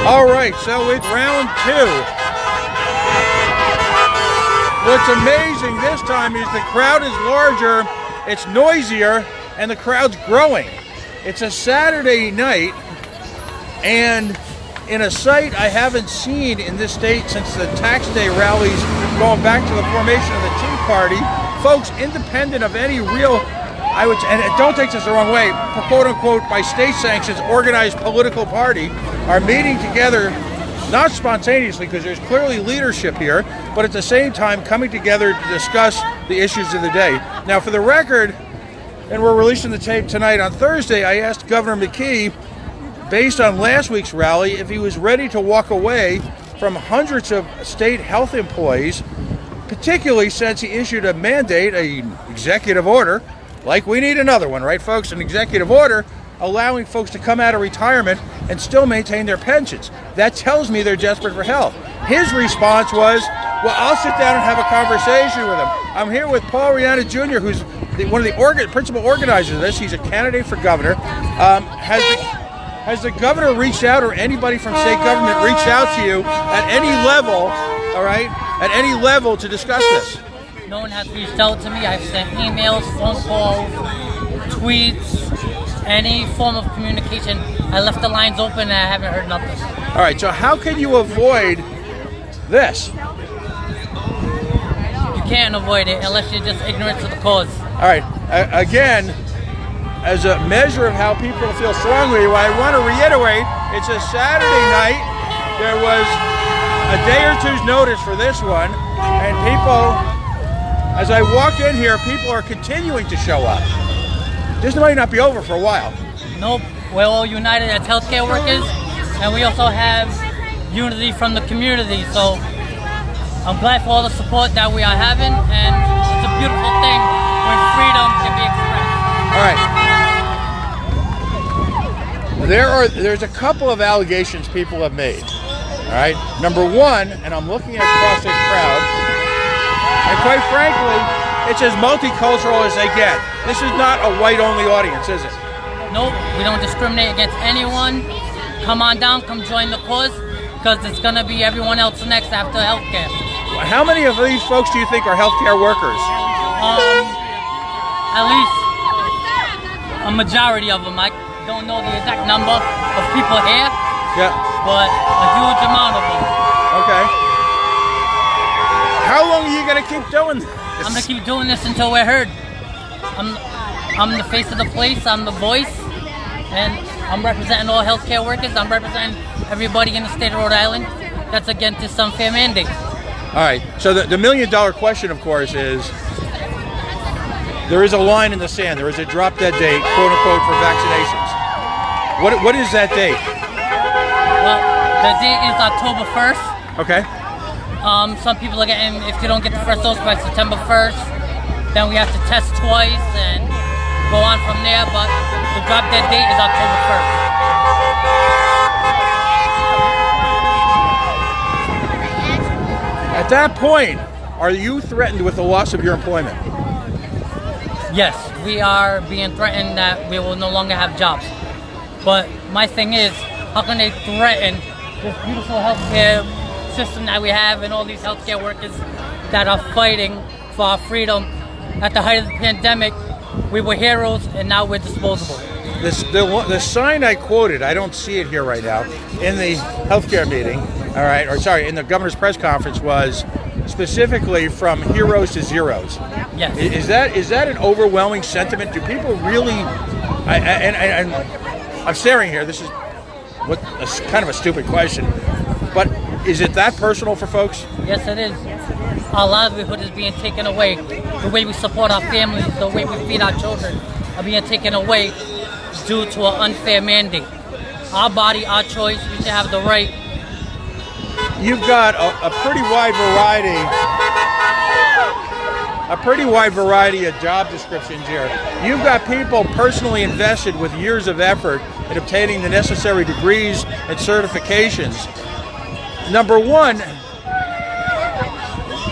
All right, so it's round two. What's amazing this time is the crowd is larger, it's noisier, and the crowd's growing. It's a Saturday night, and in a sight I haven't seen in this state since the tax day rallies going back to the formation of the Tea Party. Folks, independent of any real, and don't take this the wrong way, quote unquote, by state sanctions, organized political party, are meeting together, not spontaneously, because there's clearly leadership here, but at the same time coming together to discuss the issues of the day. Now, for the record, and we're releasing the tape tonight on Thursday, I asked Governor McKee, based on last week's rally, if he was ready to walk away from hundreds of state health employees, particularly since he issued a mandate, an executive order, like we need another one, right, folks? An executive order allowing folks to come out of retirement and still maintain their pensions. That tells me they're desperate for help. His response was, well, I'll sit down and have a conversation with him. I'm here with Paul Rianna Jr., who's one of the principal organizers of this. He's a candidate for governor. Has the governor reached out, or anybody from state government reached out to you at any level, all right, at any level to discuss this? No one has reached out to me. I've sent emails, phone calls, tweets, any form of communication. I left the lines open and I haven't heard nothing. All right, so how can you avoid this? You can't avoid it unless you're just ignorant to the cause. All right, again, as a measure of how people feel strongly, I want to reiterate, it's a Saturday night. There was a day or two's notice for this one, and people, as I walked in here, people are continuing to show up. This might not be over for a while. Nope, we're all united as healthcare workers, and we also have unity from the community. So I'm glad for all the support that we are having, and it's a beautiful thing when freedom can be expressed. All right. There's a couple of allegations people have made. All right. Number one, and I'm looking across this crowd, and quite frankly, it's as multicultural as they get. This is not a white-only audience, is it? Nope, we don't discriminate against anyone. Come on down, come join the cause, because it's going to be everyone else next after healthcare. How many of these folks do you think are healthcare workers? At least a majority of them. I don't know the exact number of people here, but a huge amount of them. Okay. How long are you going to keep doing this? I'm going to keep doing this until we're heard. I'm the face of the place, I'm the voice, and I'm representing all healthcare workers. I'm representing everybody in the state of Rhode Island that's against this unfair mandate. All right, so the million-dollar question, of course, is there is a line in the sand. There is a drop-dead date, quote-unquote, for vaccinations. What is that date? Well, the date is October 1st. Okay. Some people are getting, if you don't get the first dose by September 1st, then we have to test twice and go on from there, but the drop dead date is October 1st. At that point, are you threatened with the loss of your employment? Yes, we are being threatened that we will no longer have jobs. But my thing is, how can they threaten this beautiful healthcare system that we have and all these healthcare workers that are fighting for our freedom? At the height of the pandemic, we were heroes, and now we're disposable. The sign I quoted, I don't see it here right now, in the healthcare meeting, all right, or sorry, in the governor's press conference, was specifically from heroes to zeros. Yes. Is that an overwhelming sentiment? Do people really? I'm staring here. This is kind of a stupid question, but is it that personal for folks? Yes, it is. Our livelihood is being taken away. The way we support our families, the way we feed our children are being taken away due to an unfair mandate. Our body, our choice, we should have the right. You've got a pretty wide variety of job descriptions here. You've got people personally invested with years of effort in obtaining the necessary degrees and certifications. Number one,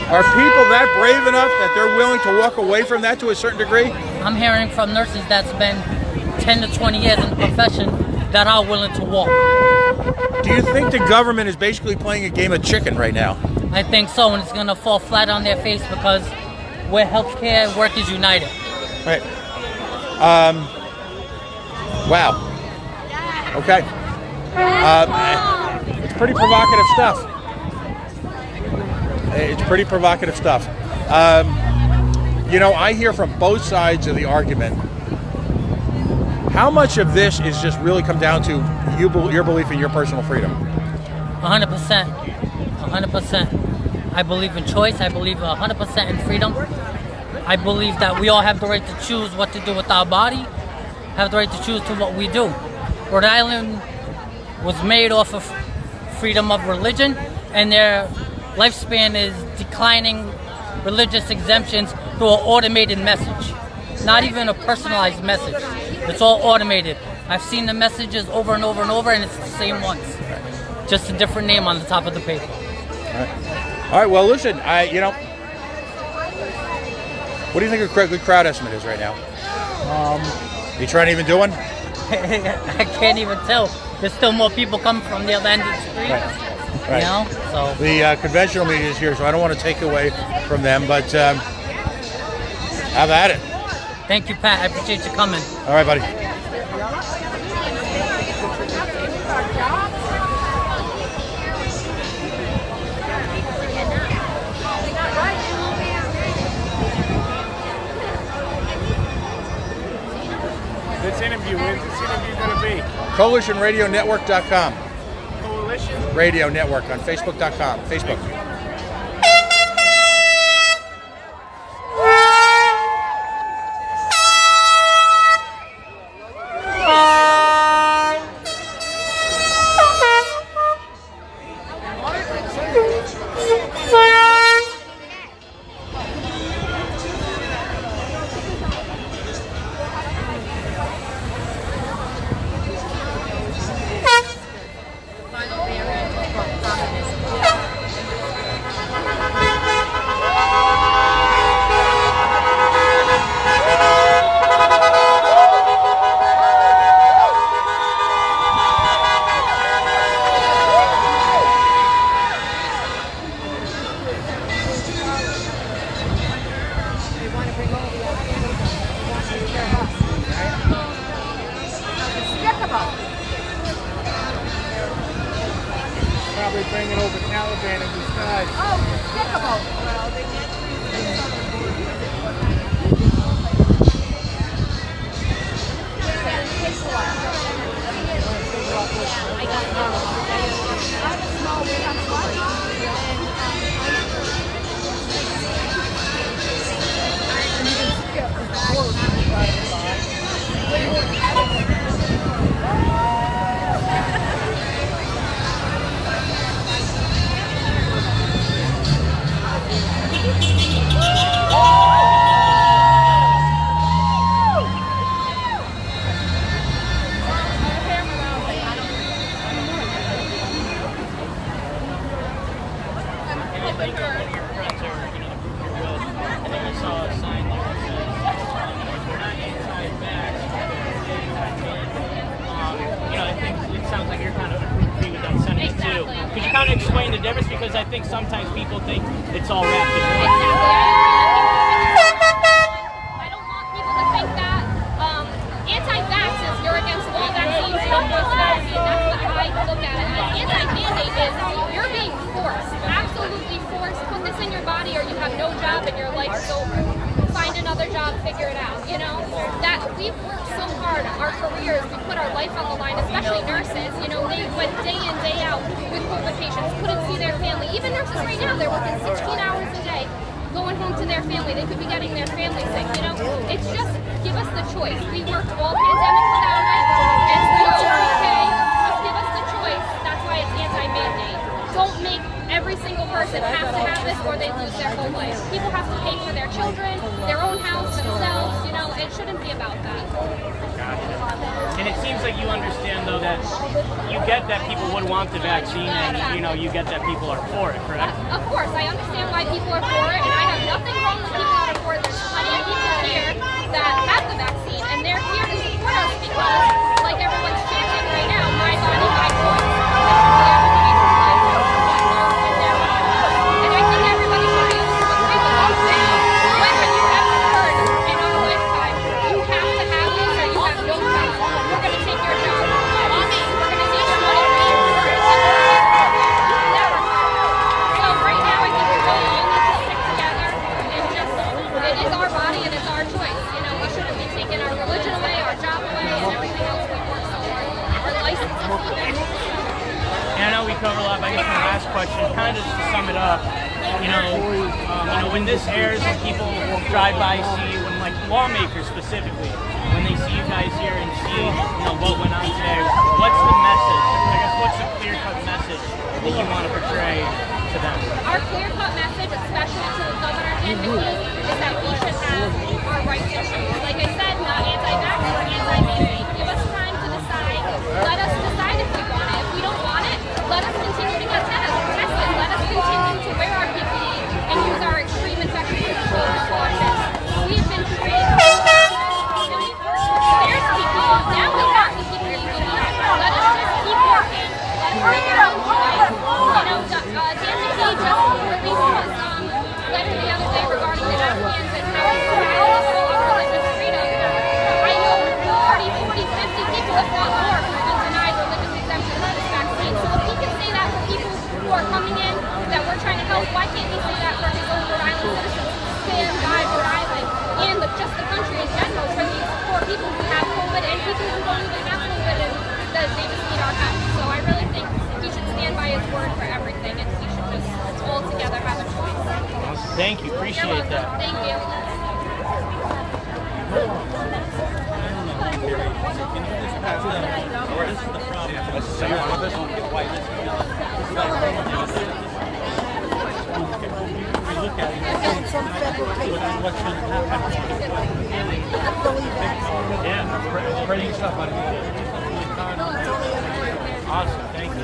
are people that brave enough that they're willing to walk away from that to a certain degree? I'm hearing from nurses that's been 10 to 20 years in the profession that are willing to walk. Do you think the government is basically playing a game of chicken right now? I think so, and it's going to fall flat on their face because where healthcare workers united. Right. Wow. Okay. It's pretty provocative stuff. It's pretty provocative stuff. You know, I hear from both sides of the argument. How much of this is just really come down to your belief in your personal freedom? 100%. 100%. I believe in choice. I believe 100% in freedom. I believe that we all have the right to choose what to do with our body, have the right to choose to what we do. Rhode Island was made off of freedom of religion, and their lifespan is declining religious exemptions through an automated message. Not even a personalized message. It's all automated. I've seen the messages over and over and over, and it's the same ones. Just a different name on the top of the paper. All right, well, listen, you know, what do you think a good crowd estimate is right now? You trying to even do one? I can't even tell. There's still more people coming from the other end of the street. Right. You know? So the conventional media is here, so I don't want to take away from them, but have at it. Thank you, Pat. I appreciate you coming. All right, buddy. This interview, when's this interview going to be? CoalitionRadioNetwork.com. Coalition? Radio Network on Facebook.com. Facebook. Probably bringing over Taliban in disguise. Oh, despicable. Well, they can't. Could you kind of explain the difference? Because I think sometimes people think it's all wrapped in one. I don't want people to think that anti-vaxxers, you're against all vaccines, you don't want the vaccine. That's what I look at it as. Anti-mandate is you're being forced, absolutely forced. Put this in your body or you have no job and your life's over. Find another job, figure it out, you know? That we've worked so hard, our careers, we put our life on the line, especially nurses, you know, they went day in, day out with COVID patients, couldn't see their family. Even nurses right now, they're working 16 hours a day, going home to their family. They could be getting their family sick, you know? It's just, give us the choice. We worked all pandemic without it, and still okay. Just give us the choice. That's why it's anti-mandate. Don't make every single person have to have this or they lose their whole life. People have to pay for their children, their own house, themselves, you know, it shouldn't be about that. Gotcha. And it seems like you understand, though, that you get that people would want the vaccine and, you know, you get that people are for it, correct? Of course, I understand why people are for it, and I have nothing wrong with people that are for it. There's plenty of people here that have the vaccine, and they're here to support us because, like everyone's chanting right now, my body, my choice. know we covered a lot, but I guess my last question, kind of just to sum it up, when this airs and people drive by, see, when like lawmakers specifically, when they see you guys here and see, what went on today, what's the message? I guess what's the clear-cut message that you want to portray to them? Our clear-cut message, especially to the governor and the king, is that we should have our rights to choose. Like I said, not anti-vax or anti-mandate. Give us time to decide. Let us decide if we want it. If we don't want it, let us continue to get tested. Let us continue to wear our PPE and use our extreme infection control precautions. We have been trained. There's people. Now we got to keep it going. Let us just keep working. Let us make our own choice. Dan McKee just released his letter the other day regarding the Afghans and how it's religious freedom. I know 40, 50 people, if not more, who have been denied religious exemption for this vaccine. So if he can say that for people who are coming in that we're trying to help, why can't he say that for his own Rhode Island citizens who stand by Rhode Island and just the country in general for these poor people who have COVID and people who don't even have COVID and that they just need our help. So I really think he should stand by his word for everything and we should just all together have a choice. Thank you. Appreciate that. Thank you. Yeah, it's pretty stuff, buddy. Awesome. Thank you.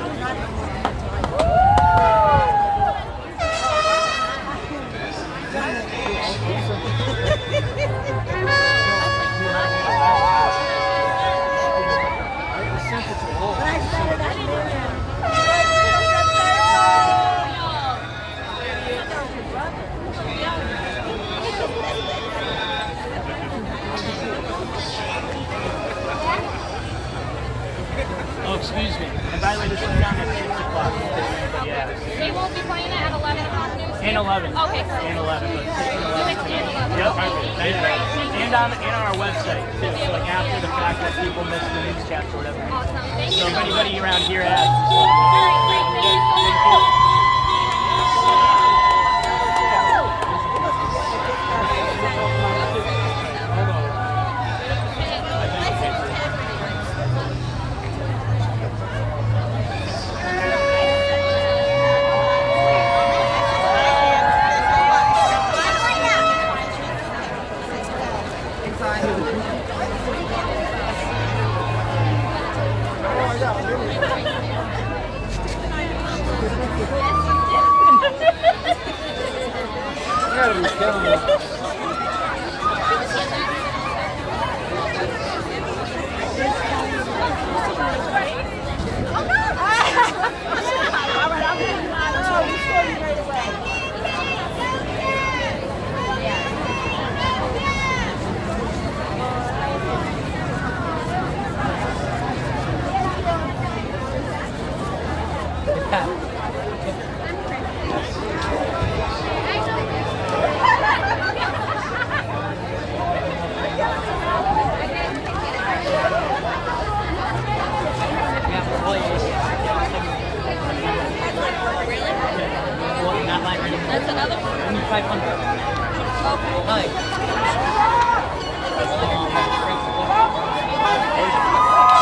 Oh, excuse me. And by the way, this is down at 6 o'clock. Yeah. They won't be playing it at 11 o'clock news. And 11. Okay, perfect. And 11. But 6 and 11. And 11. Yep. Okay, Great. And on our website, too. So like after the fact that people miss the newscast or whatever. Awesome. Thank So you if so anybody much. around here asks. All right, great. Thank you so much. That's another one? 500. Hi.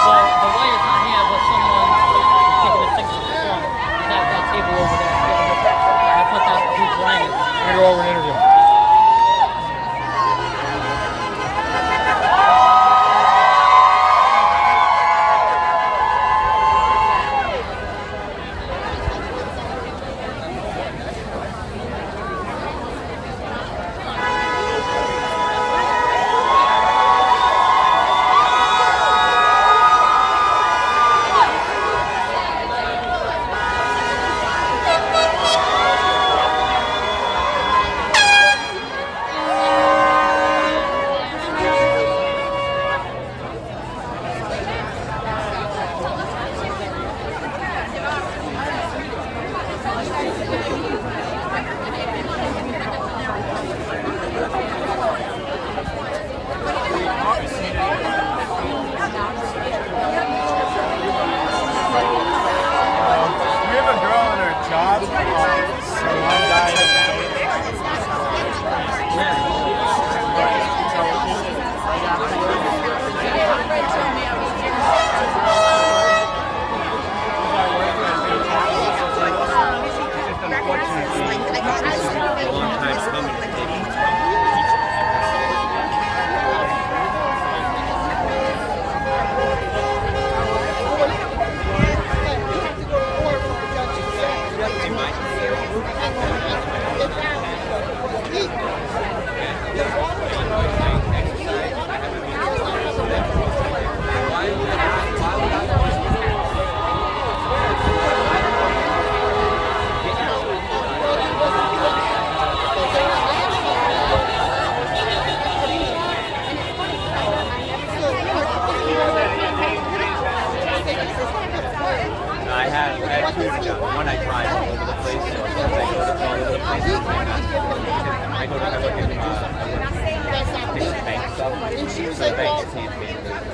Well, the wire's not here, but someone is taking a signature form. That table over there. I thought that was who's Ryan. I'm gonna go over and interview him. have two jobs. One, I drive all over the place. So as soon as I go to all over the place, I go to fix bank stuff. So the bank just hands me.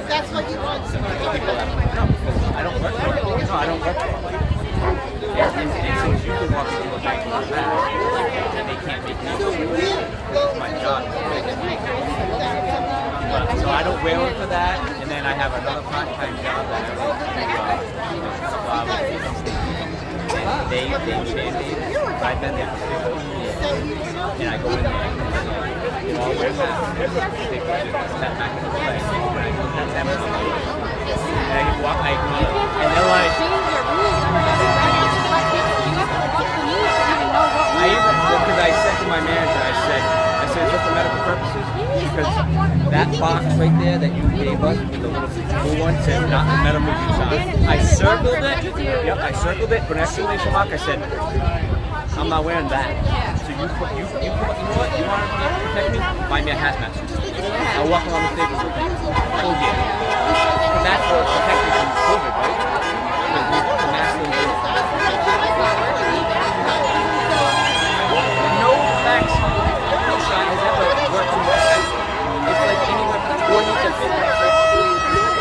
That's what you want. So people have, no, because I don't work for it. No, I don't work for it. And so it's usually walking into a bank in the back, and they can't make me. It's my job. So I don't wear them for that, and then I have another part-time job that I work and they pay me. I've been there for 15 years, and I go in there, and all wear masks, take pictures, step back in the play, and I go to them, and I walk, and they're like, because I said to my manager, I said, is it for medical purposes? Because that box right there that you gave us, with the little blue one, said not for medical use on it. I circled it. Yep, I circled it. Put an exclamation mark. I said, I'm not wearing that. So you know what? You want to protect me? Buy me a hazmat suit. I'll walk around the stable with you. Oh yeah. And that's what protects me from COVID, right? Because the mask don't do it. No vaccine, no shot has ever worked in this country. It's like anywhere before you can fit.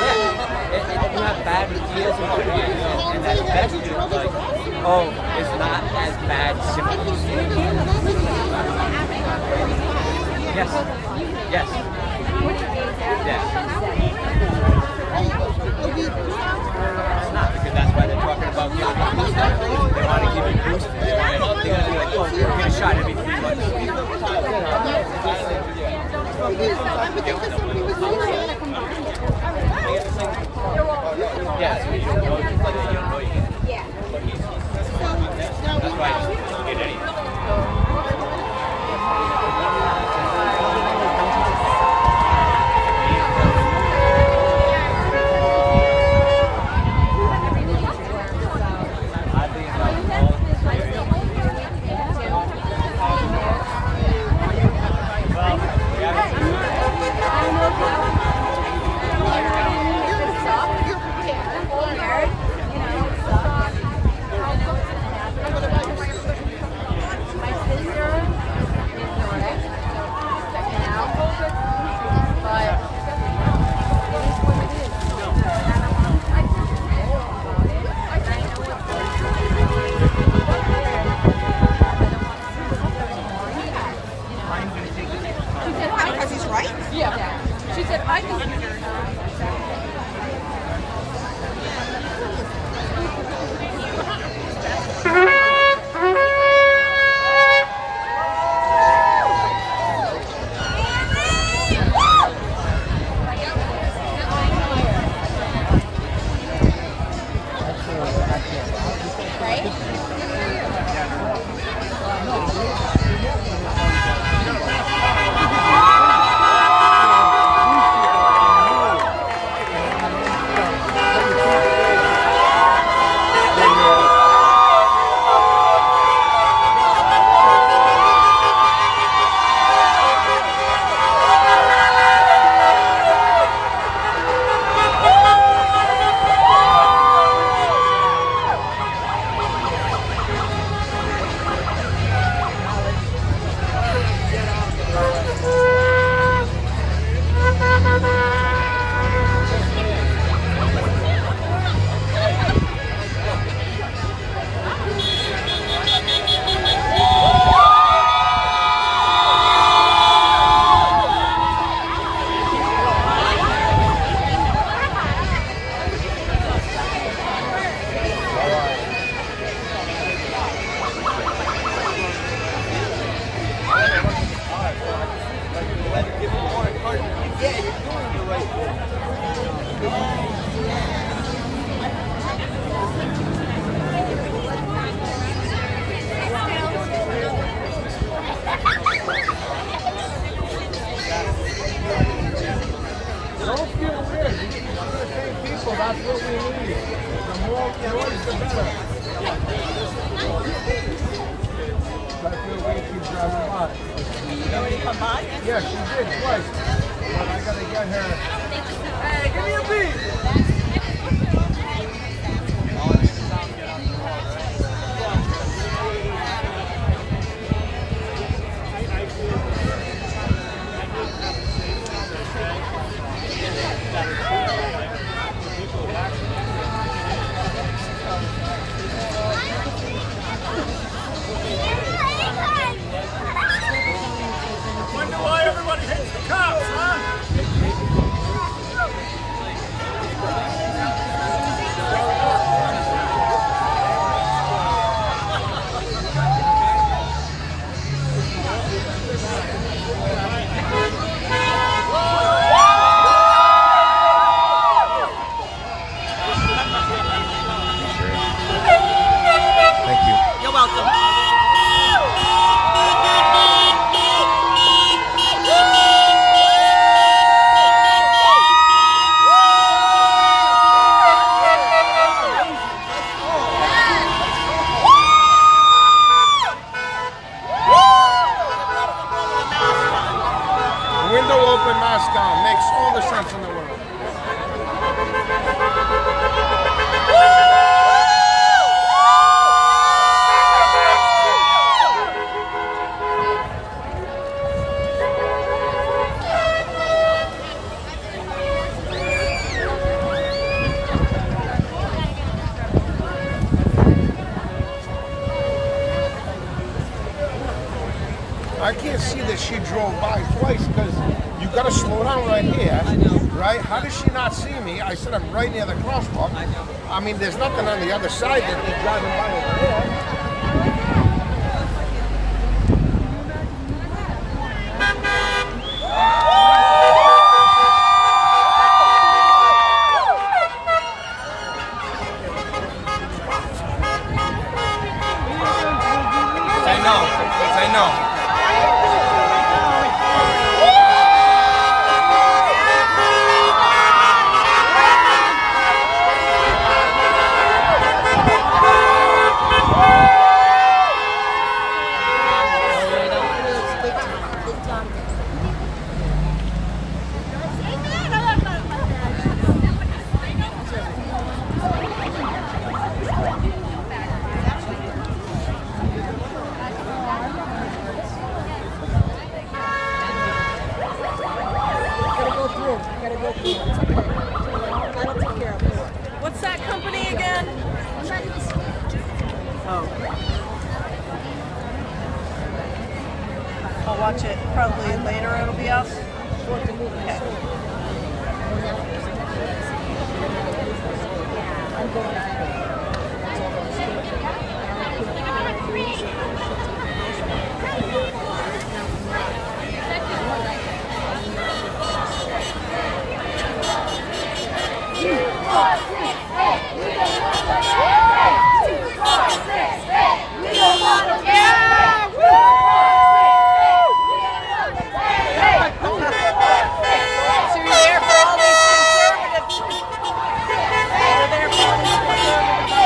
Yeah, you have bad ideas and that best is like, oh, it's not as bad symptoms. Yes. Yes. Yes. It's not, because that's why they're talking about giving you booster. They want to give you booster. They're going to be like, oh, you're get a shot every 3 months. Yeah, so you don't know you get it. Yeah. That's why I just don't get anything. That's what we need. The more noise, the better. I feel like she's driving by. You know when you come by? Yeah, she did twice. But I gotta get her. Hey, give me a beat! I can't see that she drove by twice because you got to slow down right here. Right? How does she not see me? I said I'm right near the crosswalk. I mean, there's nothing on the other side that they're driving by over there. I know. What's that company again? Oh. I'll watch it probably later. It'll be up. Okay. So you're there for all these conservative. You're there for all these conservative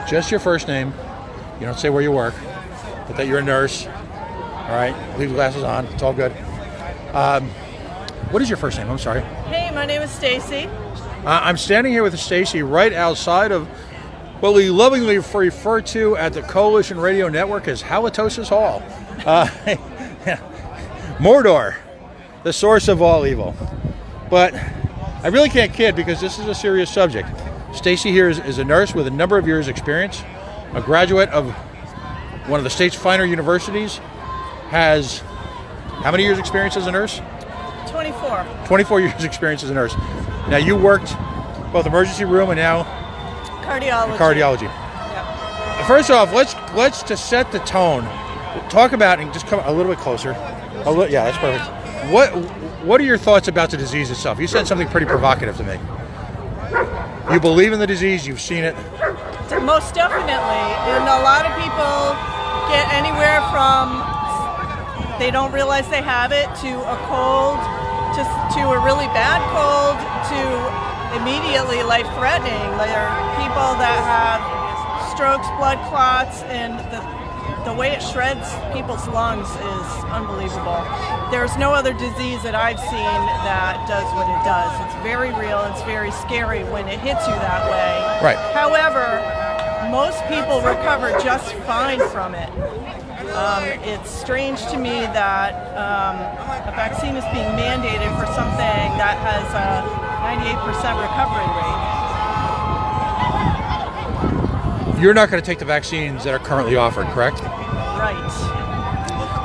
just your first name. You don't say where you work, but that you're a nurse. All right, leave the glasses on. It's all good. What is your first name? I'm sorry. Hey, my name is Stacy. I'm standing here with Stacy right outside of what we lovingly refer to at the Coalition Radio Network as Halitosis Hall. Mordor, the source of all evil. But I really can't kid because this is a serious subject. Stacy here is a nurse with a number of years' experience, a graduate of one of the state's finer universities, has how many years' experience as a nurse? 24. 24 years' experience as a nurse. Now you worked both emergency room and now Cardiology. Yep. First off, let's to set the tone. Talk about and just come a little bit closer. Yeah, that's perfect. What are your thoughts about the disease itself? You said something pretty provocative to me. You believe in the disease. You've seen it. Most definitely. And a lot of people get anywhere from they don't realize they have it to a cold, just to a really bad cold, to immediately life-threatening. There are people that have strokes, blood clots, and the way it shreds people's lungs is unbelievable. There's no other disease that I've seen that does what it does. It's very real. It's very scary when it hits you that way. Right. However, most people recover just fine from it. It's strange to me that a vaccine is being mandated for something that has a 98% recovery rate. You're not going to take the vaccines that are currently offered, correct? Right.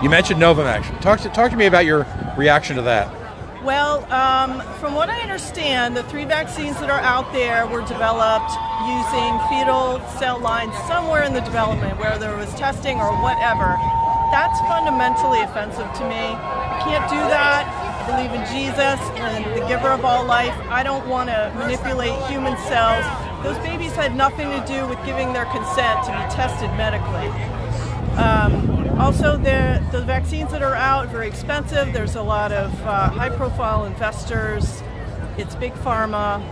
You mentioned Novavax. Talk to me about your reaction to that. Well, from what I understand, the 3 vaccines that are out there were developed using fetal cell lines somewhere in the development, where there was testing or whatever. That's fundamentally offensive to me. I can't do that. I believe in Jesus and the giver of all life. I don't want to manipulate human cells. Those babies had nothing to do with giving their consent to be tested medically. Also, the vaccines that are out are very expensive. There's a lot of high-profile investors. It's big pharma.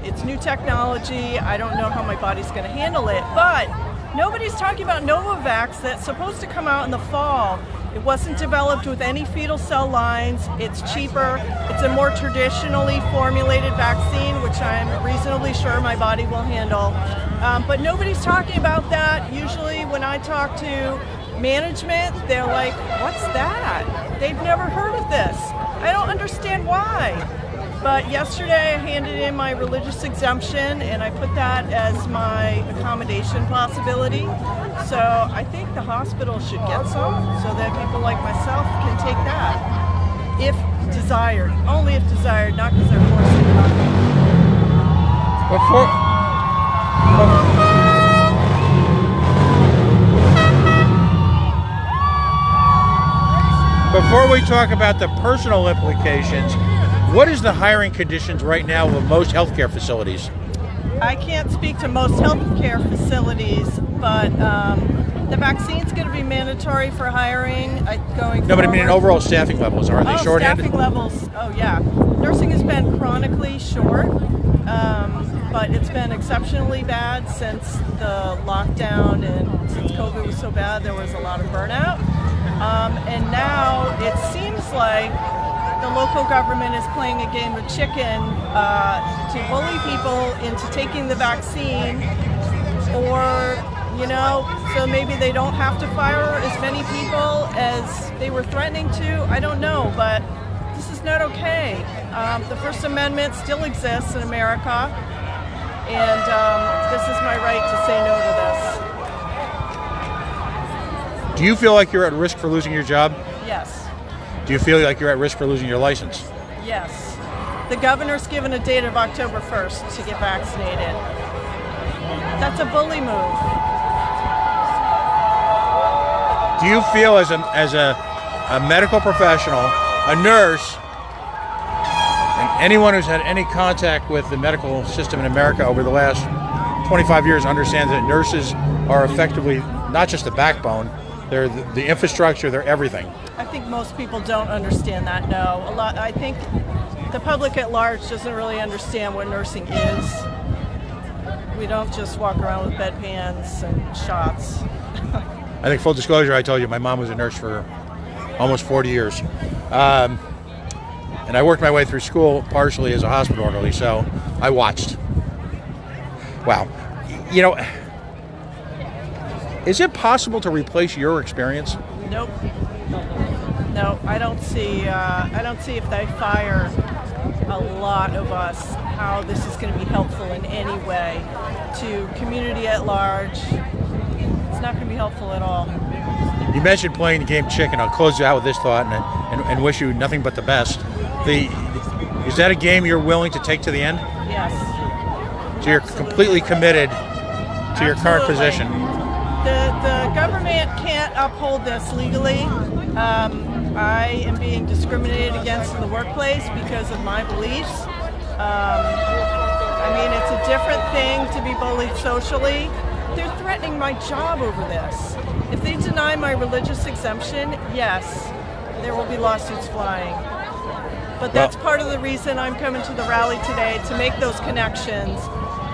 It's new technology. I don't know how my body's going to handle it. But nobody's talking about Novavax that's supposed to come out in the fall. It wasn't developed with any fetal cell lines. It's cheaper. It's a more traditionally formulated vaccine, which I'm reasonably sure my body will handle. But nobody's talking about that. Usually when I talk to management, they're like, what's that? They've never heard of this. I don't understand why. But yesterday I handed in my religious exemption and I put that as my accommodation possibility. So I think the hospital should get some so that people like myself can take that. If desired. Only if desired, not because they're forcing it on me. Before we talk about the personal implications, what is the hiring conditions right now of most healthcare facilities? I can't speak to most healthcare facilities, but the vaccine's going to be mandatory for hiring going forward. No, but I mean overall staffing levels. Are they short-handed? Staffing levels, yeah. Nursing has been chronically short, but it's been exceptionally bad since the lockdown, and since COVID was so bad, there was a lot of burnout. And now it seems like the local government is playing a game of chicken to bully people into taking the vaccine, or, so maybe they don't have to fire as many people as they were threatening to. I don't know, but this is not okay. The First Amendment still exists in America, and this is my right to say no to this. Do you feel like you're at risk for losing your job? Yes. Do you feel like you're at risk for losing your license? Yes. The governor's given a date of October 1st to get vaccinated. That's a bully move. Do you feel as a medical professional, a nurse, and anyone who's had any contact with the medical system in America over the last 25 years understands that nurses are effectively not just the backbone, they're the infrastructure, they're everything? I think most people don't understand that, no. I think the public at large doesn't really understand what nursing is. We don't just walk around with bedpans and shots. I think full disclosure, I told you my mom was a nurse for almost 40 years. And I worked my way through school partially as a hospital orderly, so I watched. Wow. You know, is it possible to replace your experience? Nope. No, I don't see if they fire a lot of us how this is going to be helpful in any way to community at large. It's not going to be helpful at all. You mentioned playing the game chicken. I'll close you out with this thought and wish you nothing but the best. Is that a game you're willing to take to the end? Yes. So you're completely committed to your current position. The government can't uphold this legally. I am being discriminated against in the workplace because of my beliefs. I mean, it's a different thing to be bullied socially. They're threatening my job over this. If they deny my religious exemption, yes, there will be lawsuits flying. But that's part of the reason I'm coming to the rally today, to make those connections.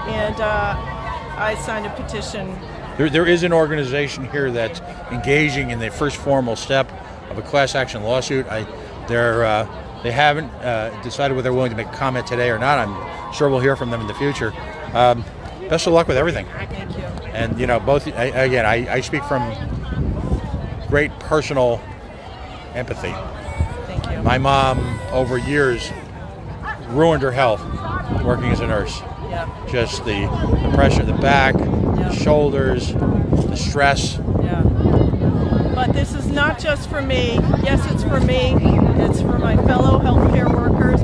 And I signed a petition. There is an organization here that's engaging in the first formal step of a class action lawsuit. They haven't decided whether they're willing to make a comment today or not. I'm sure we'll hear from them in the future. Best of luck with everything. Thank you. And you know, I speak from great personal empathy. Thank you. My mom, over years, ruined her health working as a nurse. Yeah. Just the pressure, the back, the shoulders, the stress. Yeah. But this is not just for me. Yes, it's for me. It's for my fellow healthcare workers,